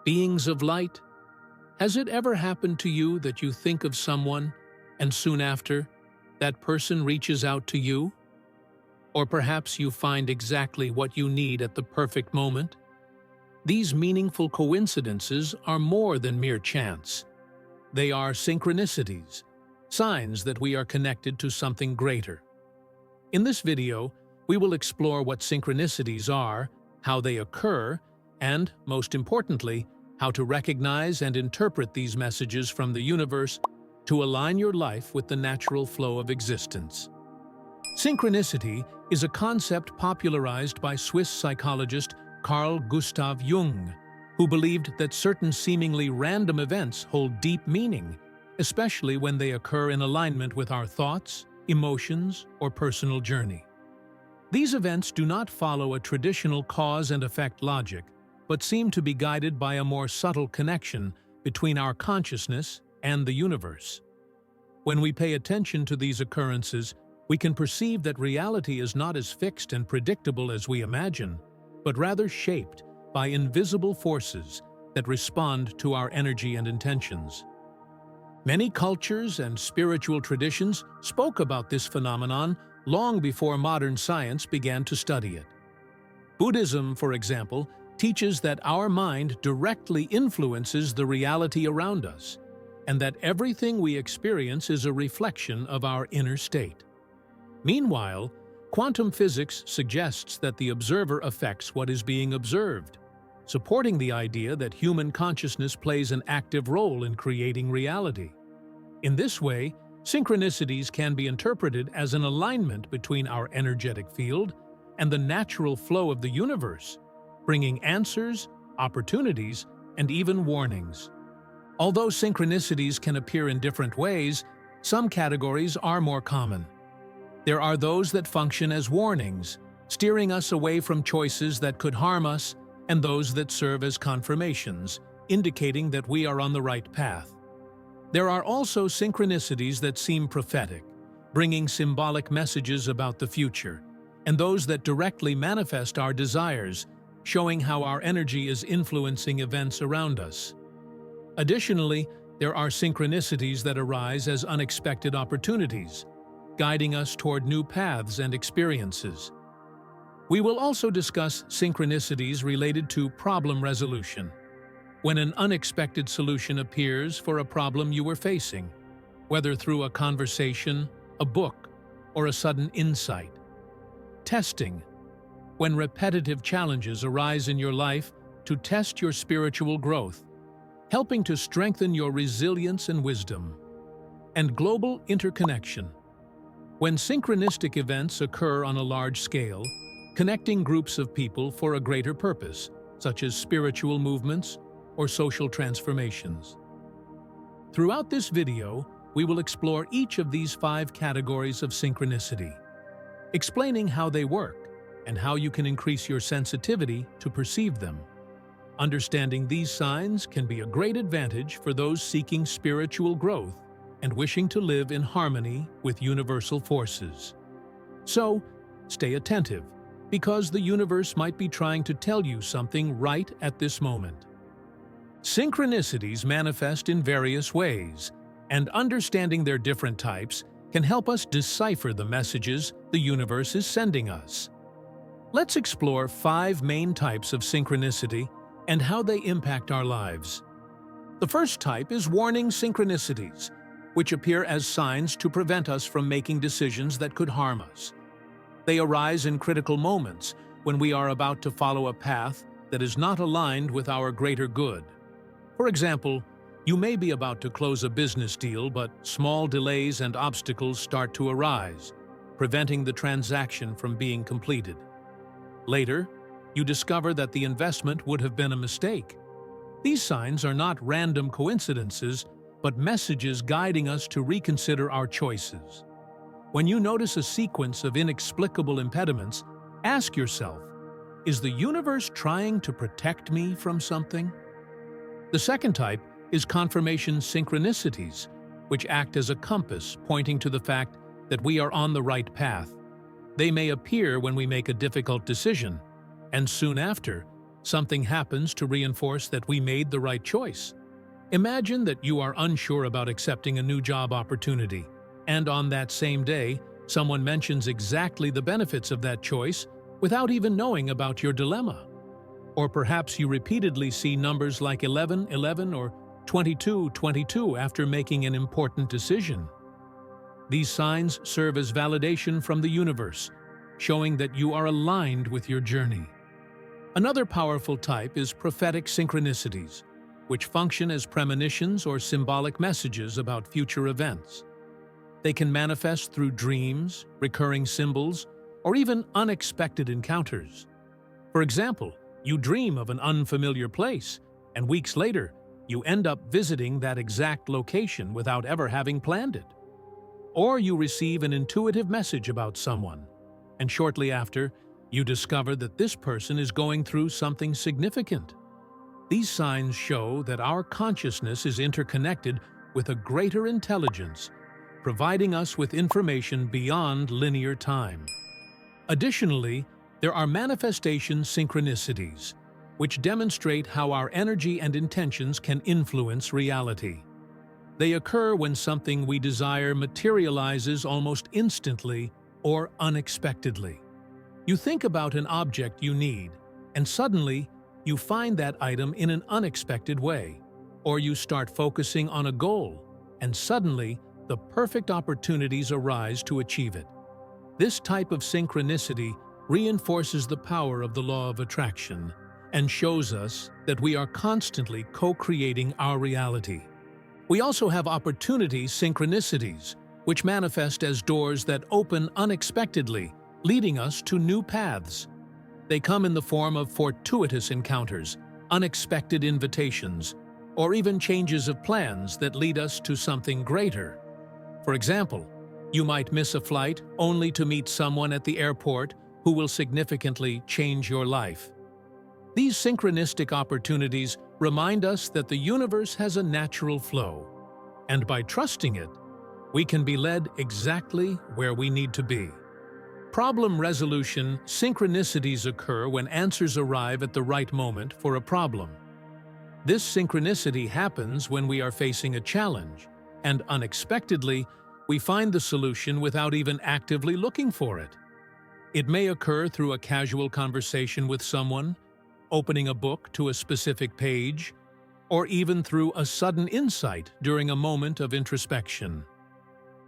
Beings of light, has it ever happened to you that you think of someone and soon after, that person reaches out to you? Or perhaps you find exactly what you need at the perfect moment? These meaningful coincidences are more than mere chance. They are synchronicities, signs that we are connected to something greater. In this video, we will explore what synchronicities are, how they occur, and, most importantly, how to recognize and interpret these messages from the universe to align your life with the natural flow of existence. Synchronicity is a concept popularized by Swiss psychologist Carl Gustav Jung, who believed that certain seemingly random events hold deep meaning, especially when they occur in alignment with our thoughts, emotions, or personal journey. These events do not follow a traditional cause and effect logic, but seem to be guided by a more subtle connection between our consciousness and the universe. When we pay attention to these occurrences, we can perceive that reality is not as fixed and predictable as we imagine, but rather shaped by invisible forces that respond to our energy and intentions. Many cultures and spiritual traditions spoke about this phenomenon long before modern science began to study it. Buddhism, for example, teaches that our mind directly influences the reality around us, and that everything we experience is a reflection of our inner state. Meanwhile, quantum physics suggests that the observer affects what is being observed, supporting the idea that human consciousness plays an active role in creating reality. In this way, synchronicities can be interpreted as an alignment between our energetic field and the natural flow of the universe, bringing answers, opportunities, and even warnings. Although synchronicities can appear in different ways, some categories are more common. There are those that function as warnings, steering us away from choices that could harm us, and those that serve as confirmations, indicating that we are on the right path. There are also synchronicities that seem prophetic, bringing symbolic messages about the future, and those that directly manifest our desires, showing how our energy is influencing events around us. Additionally, there are synchronicities that arise as unexpected opportunities, guiding us toward new paths and experiences. We will also discuss synchronicities related to problem resolution, when an unexpected solution appears for a problem you were facing, whether through a conversation, a book, or a sudden insight. Testing, when repetitive challenges arise in your life to test your spiritual growth, helping to strengthen your resilience and wisdom. And global interconnection, when synchronistic events occur on a large scale, connecting groups of people for a greater purpose, such as spiritual movements or social transformations. Throughout this video, we will explore each of these 5 categories of synchronicity, explaining how they work and how you can increase your sensitivity to perceive them. Understanding these signs can be a great advantage for those seeking spiritual growth and wishing to live in harmony with universal forces. So, stay attentive, because the universe might be trying to tell you something right at this moment. Synchronicities manifest in various ways, and understanding their different types can help us decipher the messages the universe is sending us. Let's explore 5 main types of synchronicity and how they impact our lives. The first type is warning synchronicities, which appear as signs to prevent us from making decisions that could harm us. They arise in critical moments when we are about to follow a path that is not aligned with our greater good. For example, you may be about to close a business deal, but small delays and obstacles start to arise, preventing the transaction from being completed. Later, you discover that the investment would have been a mistake. These signs are not random coincidences, but messages guiding us to reconsider our choices. When you notice a sequence of inexplicable impediments, ask yourself, is the universe trying to protect me from something? The second type is confirmation synchronicities, which act as a compass pointing to the fact that we are on the right path. They may appear when we make a difficult decision, and soon after, something happens to reinforce that we made the right choice. Imagine that you are unsure about accepting a new job opportunity, and on that same day, someone mentions exactly the benefits of that choice without even knowing about your dilemma. Or perhaps you repeatedly see numbers like 11, 11 or 22, 22 after making an important decision. These signs serve as validation from the universe, showing that you are aligned with your journey. Another powerful type is prophetic synchronicities, which function as premonitions or symbolic messages about future events. They can manifest through dreams, recurring symbols, or even unexpected encounters. For example, you dream of an unfamiliar place, and weeks later, you end up visiting that exact location without ever having planned it. Or you receive an intuitive message about someone, and shortly after, you discover that this person is going through something significant. These signs show that our consciousness is interconnected with a greater intelligence, providing us with information beyond linear time. Additionally, there are manifestation synchronicities, which demonstrate how our energy and intentions can influence reality. They occur when something we desire materializes almost instantly or unexpectedly. You think about an object you need, and suddenly you find that item in an unexpected way. Or you start focusing on a goal, and suddenly the perfect opportunities arise to achieve it. This type of synchronicity reinforces the power of the law of attraction and shows us that we are constantly co-creating our reality. We also have opportunity synchronicities, which manifest as doors that open unexpectedly, leading us to new paths. They come in the form of fortuitous encounters, unexpected invitations, or even changes of plans that lead us to something greater. For example, you might miss a flight only to meet someone at the airport who will significantly change your life. These synchronistic opportunities remind us that the universe has a natural flow, and by trusting it, we can be led exactly where we need to be. Problem resolution synchronicities occur when answers arrive at the right moment for a problem. This synchronicity happens when we are facing a challenge, and unexpectedly, we find the solution without even actively looking for it. It may occur through a casual conversation with someone, opening a book to a specific page, or even through a sudden insight during a moment of introspection.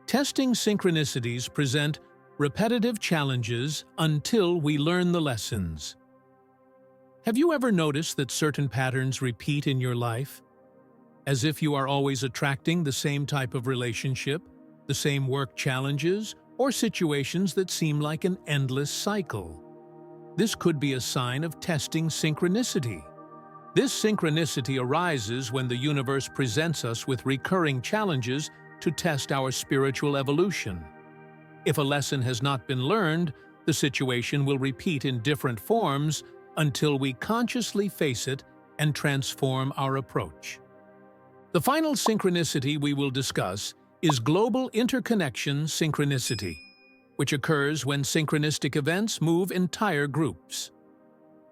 Testing synchronicities present repetitive challenges until we learn the lessons. Have you ever noticed that certain patterns repeat in your life? As if you are always attracting the same type of relationship, the same work challenges, or situations that seem like an endless cycle. This could be a sign of testing synchronicity. This synchronicity arises when the universe presents us with recurring challenges to test our spiritual evolution. If a lesson has not been learned, the situation will repeat in different forms until we consciously face it and transform our approach. The final synchronicity we will discuss is global interconnection synchronicity, which occurs when synchronistic events move entire groups.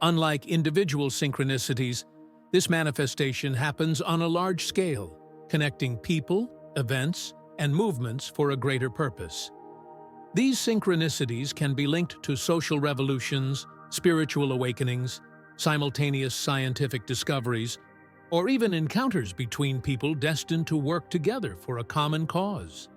Unlike individual synchronicities, this manifestation happens on a large scale, connecting people, events, and movements for a greater purpose. These synchronicities can be linked to social revolutions, spiritual awakenings, simultaneous scientific discoveries, or even encounters between people destined to work together for a common cause.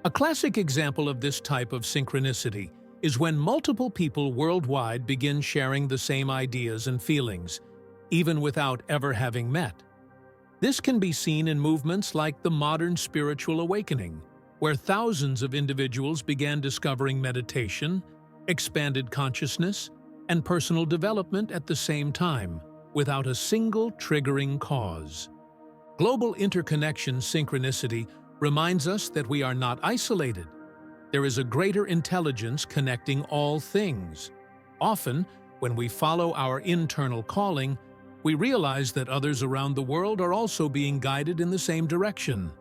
A classic example of this type of synchronicity is when multiple people worldwide begin sharing the same ideas and feelings, even without ever having met. This can be seen in movements like the modern spiritual awakening, where thousands of individuals began discovering meditation, expanded consciousness, and personal development at the same time, without a single triggering cause. Global interconnection synchronicity reminds us that we are not isolated. There is a greater intelligence connecting all things. Often, when we follow our internal calling, we realize that others around the world are also being guided in the same direction.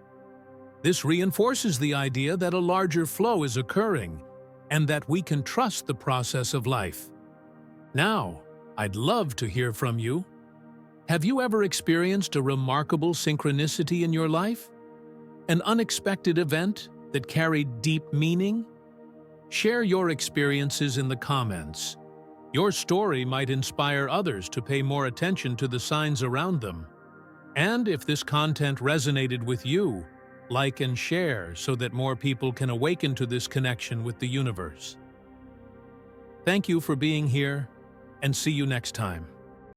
This reinforces the idea that a larger flow is occurring and that we can trust the process of life. Now, I'd love to hear from you. Have you ever experienced a remarkable synchronicity in your life? An unexpected event that carried deep meaning? Share your experiences in the comments. Your story might inspire others to pay more attention to the signs around them. And if this content resonated with you, like and share so that more people can awaken to this connection with the universe. Thank you for being here, and see you next time.